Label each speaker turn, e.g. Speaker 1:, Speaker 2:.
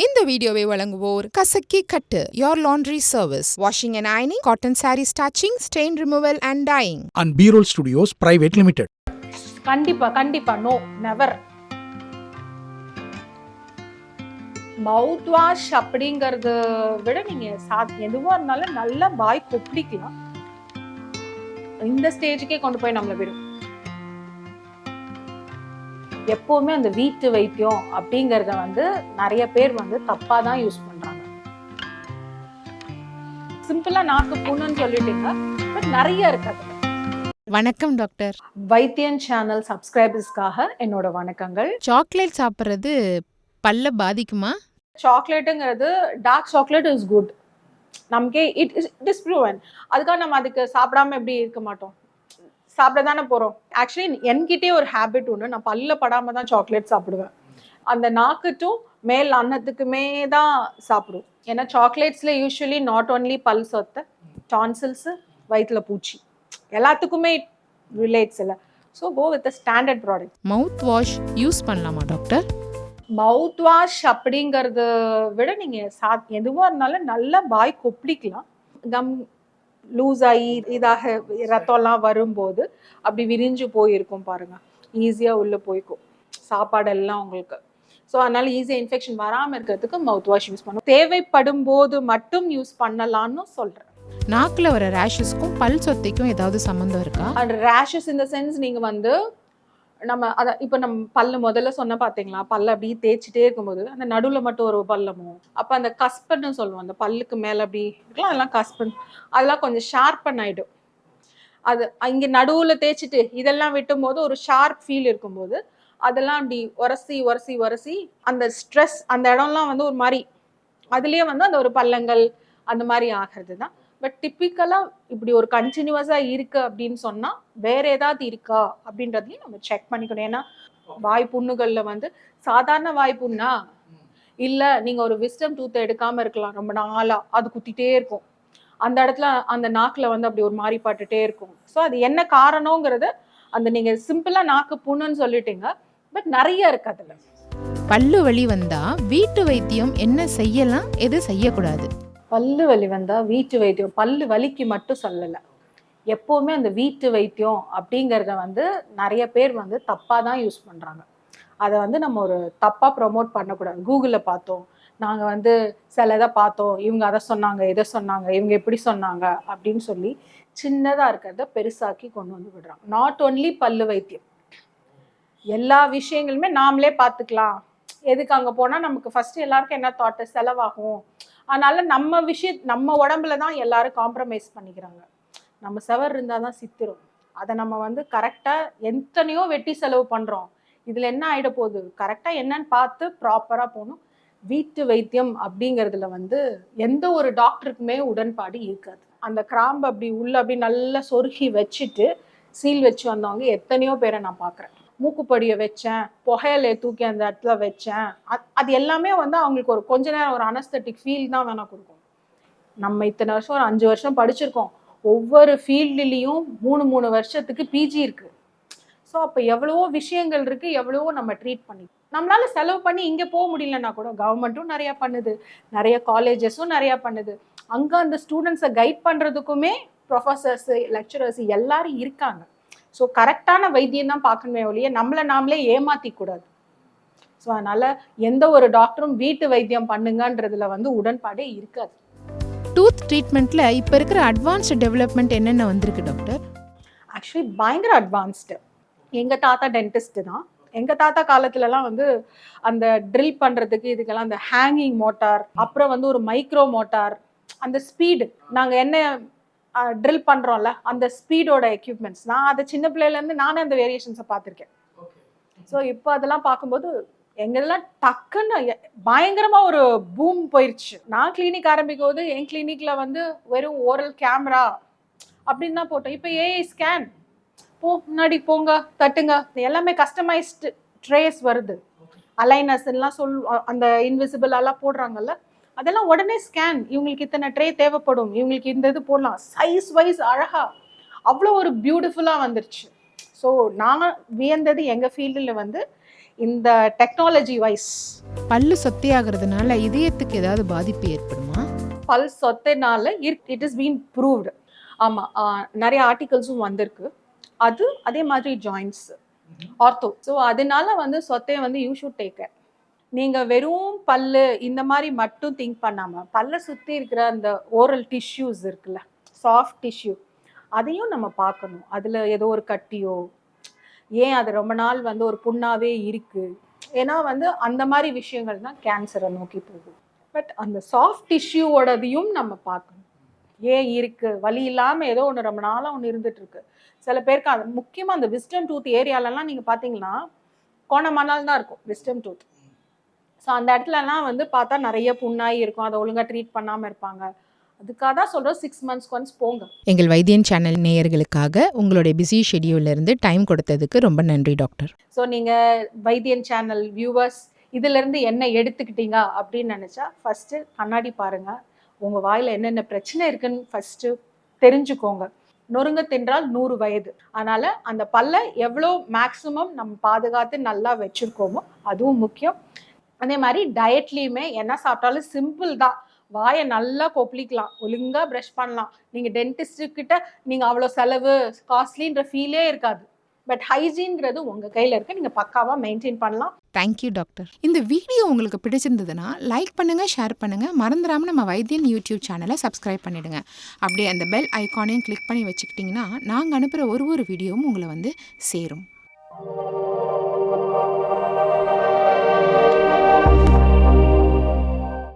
Speaker 1: இந்த வீடியோவை வழங்குவோர் கசக்கி கட்டு your laundry service washing and அயனிங் cotton sari starching stain removal and dyeing
Speaker 2: and பீரோல் ஸ்டுடியோஸ் பிரைவேட் லிமிடெட்.
Speaker 3: கண்டிப்பா நோ நெவர். மவுத் வாஷ் அப்படிங்கறத விட நீங்க எதுவா இருந்தாலும் நல்லா வாய் கொப்பளிக்கலாம். இந்த ஸ்டேஜுக்கே கொண்டு போய் நம்மள விடும். எப்பவுமே அந்த வீட்டு வைத்தியம் அப்படிங்கறத நிறைய பேர் தப்பா தான் யூஸ் பண்றாங்க. சிம்பிளா நாக்கு புண்ணுன்னு சொல்லிட்டீங்க, பட் நிறைய இருக்காது.
Speaker 1: வணக்கம் டாக்டர்.
Speaker 3: வைத்தியன் சேனல் சப்ஸ்கிரைபர்ஸ்க்காக என்னோட வணக்கங்கள்.
Speaker 1: சாக்லேட் சாப்பிட்றது பல்ல பாதிக்குமா?
Speaker 3: சாக்லேட்டுங்கிறது டார்க் சாக்லேட் இஸ் குட். நமக்கே இட் இஸ் ப்ரூவன். அதுக்காக நம்ம அதுக்கு சாப்பிடாம எப்படி இருக்க மாட்டோம், சாப்பிட தானே போறோம். ஆக்சுவலி என்கிட்டே ஒரு ஹேபிட் ஒன்று, நான் பல்ல படாம தான் சாக்லேட் சாப்பிடுவேன். அந்த நாக்குட்டும் மேல் அன்னத்துக்குமே தான் சாப்பிடுவோம். ஏன்னா சாக்லேட்ஸ்ல யூஸ்வலி நாட் ஓன்லி பல் சொத்தை, டான்சில்ஸ், வயிற்றுல பூச்சி எல்லாத்துக்குமே ரிலேட்ஸ் இல்லை. So go with standard product.
Speaker 1: Mouthwash use பண்ணலாமா டாக்டர்?
Speaker 3: மவுத் வாஷ் அப்படிங்கறத விட நீங்க எதுவா இருந்தாலும் நல்லா வாய் கொப்பளிக்கலாம். கம் லூஸ் ஆகி இதாக ரத்தம்லாம் வரும்போது அப்படி விரிஞ்சு போயிருக்கும் பாருங்க, ஈஸியா உள்ள போய்க்கும் சாப்பாடெல்லாம் உங்களுக்கு. ஸோ அதனால ஈஸியாக இன்ஃபெக்ஷன் வராமல் இருக்கிறதுக்கு மவுத் வாஷ் யூஸ் பண்ணுவோம். தேவைப்படும் போது மட்டும் யூஸ் பண்ணலான்னு சொல்றேன்.
Speaker 1: நாக்கில் வர ரேஷஸ்க்கும் பல் சொத்தைக்கும் ஏதாவது சம்மந்தம் இருக்கா?
Speaker 3: அண்ட் ரேஷஸ் இந்த சென்ஸ் நீங்க நம்ம அதை இப்போ நம்ம பல்லு முதல்ல சொன்ன பார்த்தீங்களா, பல்ல அப்படியே தேய்ச்சிட்டே இருக்கும்போது அந்த நடுவில் மட்டும் ஒரு பல்லமோ, அப்போ அந்த கஸ்பன்னு சொல்லுவோம், அந்த பல்லுக்கு மேலே அப்படி இருக்கலாம், அதெல்லாம் கஸ்பன், அதெல்லாம் கொஞ்சம் ஷார்ப்பன் ஆகிடும். அது இங்கே நடுவில் தேய்ச்சிட்டு இதெல்லாம் விட்டும் போது ஒரு ஷார்ப் ஃபீல் இருக்கும்போது அதெல்லாம் அப்படி உரசி அந்த ஸ்ட்ரெஸ் அந்த இடம்லாம் ஒரு மாதிரி அதுலேயே அந்த ஒரு பள்ளங்கள் அந்த மாதிரி ஆகிறது தான். பட் டிப்பிக்கலாக இப்படி ஒரு கண்டினியூஸாக இருக்கு அப்படின்னு சொன்னால் வேற ஏதாவது இருக்கா அப்படின்றதையும் நம்ம செக் பண்ணிக்கணும். ஏன்னா வாய்ப்புண்ணுகளில் சாதாரண வாய்ப்புண்ணா இல்லை, நீங்கள் ஒரு விஸ்டம் டூத்தை எடுக்காமல் இருக்கலாம், ரொம்ப நாளாக அது குத்திட்டே இருக்கும், அந்த இடத்துல அந்த நாக்கில் அப்படி ஒரு மாதிரி பட்டுட்டே இருக்கும். ஸோ அது என்ன காரணங்கிறது நீங்கள் சிம்பிளாக நாக்கு புண்ணுன்னு சொல்லிட்டீங்க, பட் நிறைய இருக்கு அதில்.
Speaker 1: பல்லு வலி வந்தா வீட்டு வைத்தியம் என்ன செய்யலாம், எது செய்யக்கூடாது?
Speaker 3: பல்லு வலி வந்தா வீட்டு வைத்தியம் பல்லு வலிக்கு மட்டும் சொல்லலை, எப்போவுமே அந்த வீட்டு வைத்தியம் அப்படிங்கிறத நிறைய பேர் தப்பாக தான் யூஸ் பண்ணுறாங்க. அதை நம்ம ஒரு தப்பாக ப்ரொமோட் பண்ணக்கூடாது. கூகுளில் பார்த்தோம், நாங்கள் சிலதை பார்த்தோம், இவங்க அதை சொன்னாங்க, இதை சொன்னாங்க, இவங்க எப்படி சொன்னாங்க அப்படின்னு சொல்லி சின்னதாக இருக்கிறத பெருசாக்கி கொண்டு விடுறாங்க. நாட் ஓன்லி பல்லு வைத்தியம், எல்லா விஷயங்களுமே நாமளே பார்த்துக்கலாம். எதுக்கு அங்கே போனால் நமக்கு ஃபஸ்ட்டு எல்லாருக்கும் என்ன தாட்டு, செலவாகும், அதனால நம்ம உடம்புல தான் எல்லாரும் காம்ப்ரமைஸ் பண்ணிக்கிறாங்க. நம்ம செவர் இருந்தால் தான் சித்திரும். அதை நம்ம கரெக்டாக எத்தனையோ வெட்டி செலவு பண்ணுறோம், இதில் என்ன ஆகிட போகுது, கரெக்டாக என்னன்னு பார்த்து ப்ராப்பராக போகணும். வீட்டு வைத்தியம் அப்படிங்கிறதுல எந்த ஒரு டாக்டருக்குமே உடன்பாடு இருக்காது. அந்த கிராம்பு அப்படி உள்ள அப்படி நல்லா சொருகி வச்சுட்டு சீல் வச்சு வந்தவங்க எத்தனையோ பேரை நான் பார்க்குறேன். மூக்குப்படியை வச்சேன், புகையில தூக்கி அந்த இடத்துல வச்சேன், அது எல்லாமே அவங்களுக்கு ஒரு கொஞ்ச நேரம் ஒரு அனஸ்தட்டிக் ஃபீல் தான் வேணா கொடுக்கும். நம்ம இத்தனை வருஷம் ஒரு 5 வருஷம் படிச்சிருக்கோம், ஒவ்வொரு ஃபீல்டுலேயும் 3 வருஷத்துக்கு பிஜி இருக்கு. ஸோ அப்போ எவ்வளவோ விஷயங்கள் இருக்கு, எவ்வளவோ நம்ம ட்ரீட் பண்ணி நம்மளால செலவு பண்ணி இங்கே போக முடியலன்னா கூட கவர்மெண்ட்டும் நிறையா பண்ணுது, நிறைய காலேஜஸும் நிறையா பண்ணுது. அங்கே அந்த ஸ்டூடெண்ட்ஸை கைட் பண்ணுறதுக்குமே ப்ரொஃபஸர்ஸு, லெக்சரர்ஸ் எல்லாரும் இருக்காங்க. ஸோ கரெக்டான வைத்தியம் தான் பார்க்கணுமே ஒழிய நம்மளை நாமளே ஏமாற்றி கூடாது. ஸோ அதனால எந்த ஒரு டாக்டரும் வீட்டு வைத்தியம் பண்ணுங்கன்றதுல உடன்பாடே இருக்காது.
Speaker 1: டூத் ட்ரீட்மெண்ட்ல இப்போ இருக்கிற அட்வான்ஸ்டு டெவலப்மெண்ட் என்னென்ன வந்திருக்கு டாக்டர்?
Speaker 3: ஆக்சுவலி பயங்கர அட்வான்ஸ்டு. எங்கள் தாத்தா டென்டிஸ்ட் தான். எங்கள் தாத்தா காலத்துலலாம் அந்த ட்ரில் பண்ணுறதுக்கு இதுக்கெல்லாம் அந்த ஹேங்கிங் மோட்டார், அப்புறம் ஒரு மைக்ரோ மோட்டார், அந்த ஸ்பீடு நாங்கள் என்ன ட்ரில் பண்ணுறோம்ல அந்த ஸ்பீடோட எக்யூப்மெண்ட்ஸ், நான் அதை சின்ன பிள்ளையிலேருந்து நானே அந்த வேரியேஷன்ஸை பார்த்துருக்கேன். ஸோ இப்போ அதெல்லாம் பார்க்கும்போது எங்கெல்லாம் டக்குன்னு பயங்கரமாக ஒரு பூம் போயிடுச்சு. நான் கிளினிக் ஆரம்பிக்கும் போது என் கிளினிக்கில் வெறும் ஓரல் கேமரா அப்படின்னு தான் போட்டோம். இப்போ ஏஐ ஸ்கேன், முன்னாடி போங்க தட்டுங்க, எல்லாமே கஸ்டமைஸ்டு ட்ரேஸ் வருது. அலைனஸ் எல்லாம் அந்த இன்விசிபிள் எல்லாம் போடுறாங்கல்ல, அதெல்லாம் உடனே ஸ்கேன், இவங்களுக்கு இத்தனை ட்ரே தேவைப்படும், இவங்களுக்கு இந்த இது போடலாம், சைஸ் வைஸ் அழகா அவ்வளோ ஒரு பியூட்டிஃபுல்லாக வந்துருச்சு. ஸோ நான் வியந்தது எங்கள் ஃபீல்டில் இந்த டெக்னாலஜி வைஸ்
Speaker 1: பல்லு சொத்தையாகிறதுனால இதயத்துக்கு ஏதாவது பாதிப்பு ஏற்படுமா?
Speaker 3: பல் சொத்தைனால இட் இஸ் பீன் ப்ரூவ்டு. ஆமாம், நிறைய ஆர்டிகல்ஸும் வந்திருக்கு. அது அதே மாதிரி ஜாயின்ட்ஸ் ஆர்த்தோ. ஸோ அதனால வந்து சொத்தையை வந்து யூ ஷுட் டேக் கேர். நீங்கள் வெறும் பல்லு இந்த மாதிரி மட்டும் திங்க் பண்ணாமல் பல்லை சுற்றி இருக்கிற அந்த ஓரல் டிஷ்யூஸ் இருக்குல்ல, சாஃப்ட் டிஷ்யூ, அதையும் நம்ம பார்க்கணும். அதில் ஏதோ ஒரு கட்டியோ, ஏன் அது ரொம்ப நாள் வந்து ஒரு புண்ணாவே இருக்குது, ஏன்னா வந்து அந்த மாதிரி விஷயங்கள் தான் கேன்சரை நோக்கி போகும். பட் அந்த சாஃப்ட் டிஷ்யூவோடதையும் நம்ம பார்க்கணும். ஏன் இருக்குது, வலி இல்லாமல் ஏதோ ஒன்று ரொம்ப நாளாக ஒன்று இருந்துட்டு இருக்கு. சில பேருக்கு அது முக்கியமாக அந்த விஸ்டம் டூத் ஏரியாலலாம் நீங்கள் பார்த்தீங்கன்னா கோணமானால் தான் இருக்கும் விஸ்டம் டூத். ஸோ அந்த இடத்துலலாம் வந்து பார்த்தா நிறைய புண்ணாகி இருக்கும், அதை ஒழுங்காக ட்ரீட் பண்ணாமல் இருப்பாங்க. அதுக்காக தான் சொல்கிறோம் 6 months ஒன்ஸ் போங்க.
Speaker 1: எங்கள் வைத்தியன் சேனல் நேயர்களுக்காக உங்களுடைய பிஸி ஷெடியூல்லேருந்து டைம் கொடுத்ததுக்கு ரொம்ப நன்றி டாக்டர்.
Speaker 3: ஸோ நீங்கள் வைத்தியன் சேனல் வியூவர்ஸ் இதிலேருந்து என்ன எடுத்துக்கிட்டீங்க அப்படின்னு நினச்சா ஃபஸ்ட்டு கண்ணாடி பாருங்கள். உங்கள் வாயில் என்னென்ன பிரச்சனை இருக்குன்னு ஃபஸ்ட்டு தெரிஞ்சுக்கோங்க. நொறுங்க தின்றால் 100 வயது. அதனால் அந்த பல்லை எவ்வளோ மேக்ஸிமம் நம்ம பாதுகாத்து நல்லா வச்சுருக்கோமோ அதுவும் முக்கியம். அதே மாதிரி டயட்லேயுமே என்ன சாப்பிட்டாலும் சிம்பிள் தான். வாயை நல்லா கொப்பளிக்கலாம், ஒழுங்காக ப்ரஷ் பண்ணலாம். நீங்கள் டென்டிஸ்ட்டுக்கிட்ட நீங்கள் அவ்வளோ செலவு காஸ்ட்லின்ற ஃபீலே இருக்காது. பட் ஹைஜீன்கிறது உங்கள் கையில் இருக்குது, நீங்கள் பக்காவாக மெயின்டைன் பண்ணலாம்.
Speaker 1: Thank you doctor. இந்த வீடியோ உங்களுக்கு பிடிச்சிருந்ததுன்னா லைக் பண்ணுங்கள், ஷேர் பண்ணுங்கள். மறந்துடாமல் நம்ம வைத்தியன் யூடியூப் சேனலை சப்ஸ்கிரைப் பண்ணிவிடுங்க. அப்படியே அந்த பெல் ஐக்கானையும் கிளிக் பண்ணி வச்சுக்கிட்டிங்கன்னா நாங்கள் அனுப்புகிற ஒரு வீடியோவும் உங்களை வந்து சேரும்.